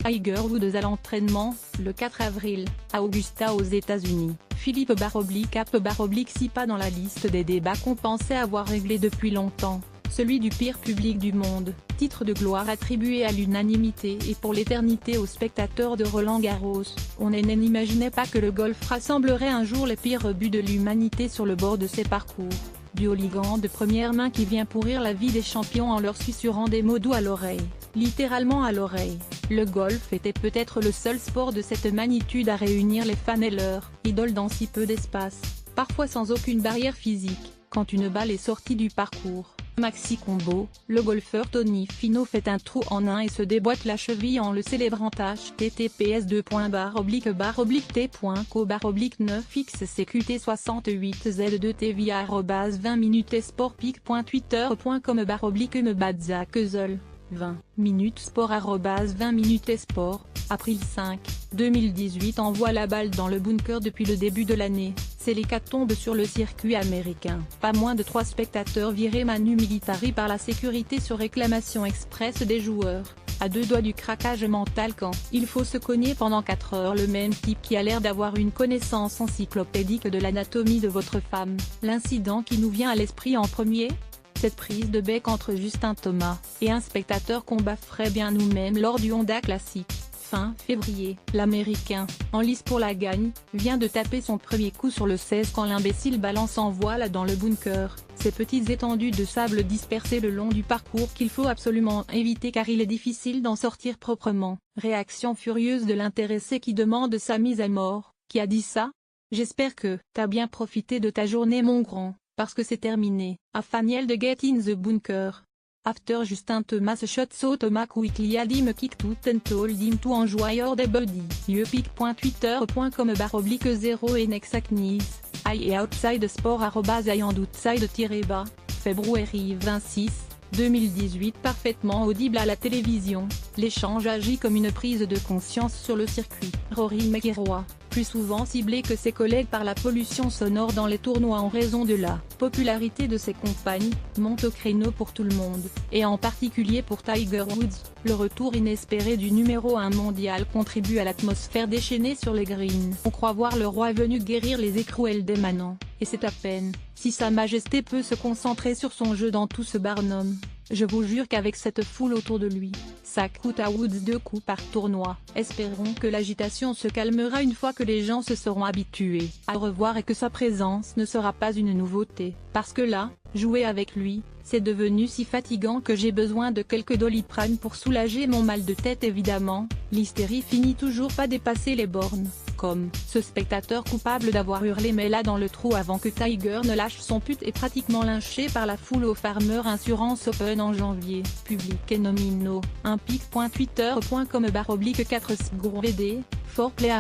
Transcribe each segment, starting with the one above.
Tiger Woods à l'entraînement, le 4 avril, à Augusta aux États-Unis. Philippe _Ap_6 pas dans la liste des débats qu'on pensait avoir réglé depuis longtemps, celui du pire public du monde, titre de gloire attribué à l'unanimité et pour l'éternité aux spectateurs de Roland-Garros. On n'imaginait pas que le golf rassemblerait un jour les pires buts de l'humanité sur le bord de ses parcours. Du hooligan de première main qui vient pourrir la vie des champions en leur susurrant des mots doux à l'oreille, littéralement à l'oreille. Le golf était peut-être le seul sport de cette magnitude à réunir les fans et leurs idoles dans si peu d'espace, parfois sans aucune barrière physique. Quand une balle est sortie du parcours, Maxi Combo, le golfeur Tony Finau fait un trou en un et se déboîte la cheville en le célébrant. https://t.co/9xcqt68z2t via @20minutesport.twitter.com/mbadzakeuzel 20 minutes sport @20 minutes sport. April 5, 2018 envoie la balle dans le bunker depuis le début de l'année, c'est l'hécatombe sur le circuit américain. Pas moins de 3 spectateurs virés manu militari par la sécurité sur réclamation express des joueurs, à 2 doigts du craquage mental quand il faut se cogner pendant 4 heures le même type qui a l'air d'avoir une connaissance encyclopédique de l'anatomie de votre femme. L'incident qui nous vient à l'esprit en premier ? Cette prise de bec entre Justin Thomas et un spectateur qu'on bafferait bien nous-mêmes lors du Honda Classic. Fin février, l'Américain, en lice pour la gagne, vient de taper son premier coup sur le 16 quand l'imbécile balance en voile dans le bunker, ces petites étendues de sable dispersées le long du parcours qu'il faut absolument éviter car il est difficile d'en sortir proprement. Réaction furieuse de l'intéressé qui demande sa mise à mort. Qui a dit ça ? J'espère que t'as bien profité de ta journée mon grand, parce que c'est terminé. Nathaniel de Get in the Bunker. After Justin Thomas shot so Thomas quickly had him kick to and told him to enjoy your body. Pic.twitter.com/0 et Nexacnis. I outside sport @I and outside-bas. Février 26, 2018 parfaitement audible à la télévision, l'échange agit comme une prise de conscience sur le circuit. Rory McIlroy, plus souvent ciblé que ses collègues par la pollution sonore dans les tournois en raison de la popularité de ses compagnes, monte au créneau pour tout le monde, et en particulier pour Tiger Woods. Le retour inespéré du numéro 1 mondial contribue à l'atmosphère déchaînée sur les greens. On croit voir le roi venu guérir les écrouelles des manants, et c'est à peine si sa majesté peut se concentrer sur son jeu dans tout ce barnum. Je vous jure qu'avec cette foule autour de lui, ça coûte à Woods 2 coups par tournoi. Espérons que l'agitation se calmera une fois que les gens se seront habitués à revoir et que sa présence ne sera pas une nouveauté. Parce que là, jouer avec lui, c'est devenu si fatigant que j'ai besoin de quelques Doliprane pour soulager mon mal de tête évidemment. L'hystérie finit toujours pas dépasser les bornes. Comme ce spectateur coupable d'avoir hurlé mais là dans le trou avant que Tiger ne lâche son pute est pratiquement lynché par la foule au Farmer Insurance Open en janvier. Public et nomino, un pic.twitter.com/4 sgurvd, forplay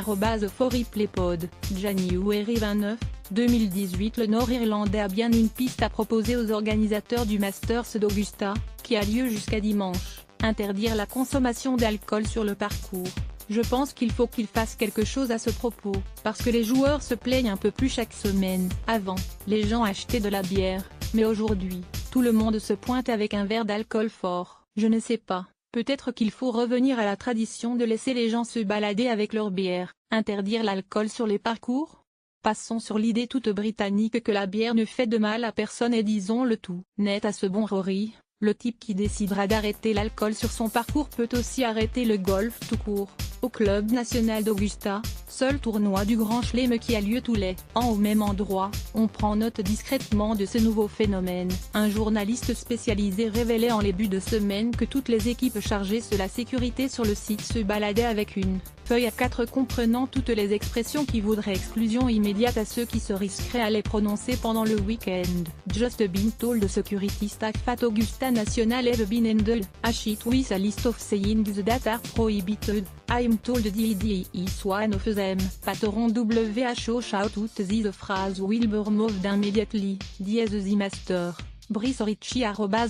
@foreplaypod. January 29, 2018 Le Nord-Irlandais a bien une piste à proposer aux organisateurs du Masters d'Augusta, qui a lieu jusqu'à dimanche, interdire la consommation d'alcool sur le parcours. Je pense qu'il faut qu'il fasse quelque chose à ce propos, parce que les joueurs se plaignent un peu plus chaque semaine. Avant, les gens achetaient de la bière, mais aujourd'hui, tout le monde se pointe avec un verre d'alcool fort. Je ne sais pas, peut-être qu'il faut revenir à la tradition de laisser les gens se balader avec leur bière, interdire l'alcool sur les parcours ? Passons sur l'idée toute britannique que la bière ne fait de mal à personne et disons-le tout net à ce bon Rory. Le type qui décidera d'arrêter l'alcool sur son parcours peut aussi arrêter le golf tout court. Au Club National d'Augusta, seul tournoi du Grand Chelem qui a lieu tous les ans au même endroit, on prend note discrètement de ce nouveau phénomène. Un journaliste spécialisé révélait en début de semaine que toutes les équipes chargées de la sécurité sur le site se baladaient avec une feuille A4 comprenant toutes les expressions qui voudraient exclusion immédiate à ceux qui se risqueraient à les prononcer pendant le week-end. Just been told the security staff at Augusta National have been handled a sheet with a list of sayings that are prohibited. I'm told DDE is one of them. Patron WHO shout out this phrase Wilbur moved immediately, dièse the master. Brice Ritchie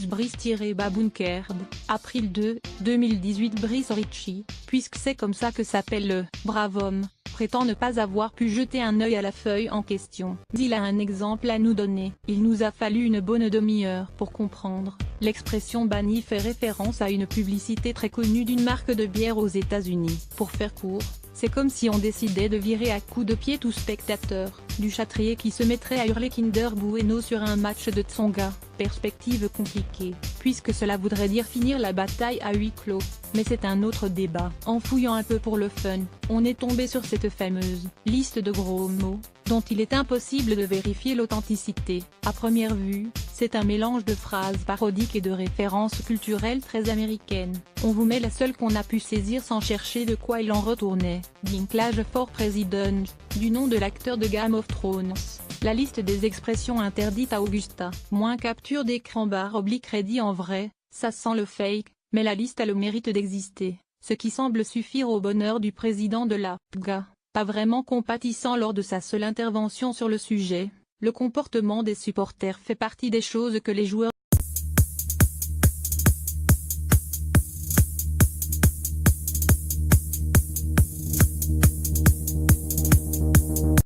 @Brice-Babunkerd, April 2, 2018 Brice Ritchie, puisque c'est comme ça que s'appelle le « brave homme », prétend ne pas avoir pu jeter un œil à la feuille en question. Il a un exemple à nous donner. Il nous a fallu une bonne demi-heure pour comprendre. L'expression bannie fait référence à une publicité très connue d'une marque de bière aux États-Unis. Pour faire court, c'est comme si on décidait de virer à coups de pied tout spectateur, du Châtrier qui se mettrait à hurler Kinder Bueno sur un match de Tsonga. Perspective compliquée, puisque cela voudrait dire finir la bataille à huis clos. Mais c'est un autre débat. En fouillant un peu pour le fun, on est tombé sur cette fameuse liste de gros mots, dont il est impossible de vérifier l'authenticité. À première vue, c'est un mélange de phrases parodiques et de références culturelles très américaines. On vous met la seule qu'on a pu saisir sans chercher de quoi il en retournait. Dinklage for President, du nom de l'acteur de Game of Thrones. La liste des expressions interdites à Augusta. Moins capture d'écran / crédit en vrai, ça sent le fake, mais la liste a le mérite d'exister, ce qui semble suffire au bonheur du président de la PGA. Pas vraiment compatissant lors de sa seule intervention sur le sujet, le comportement des supporters fait partie des choses que les joueurs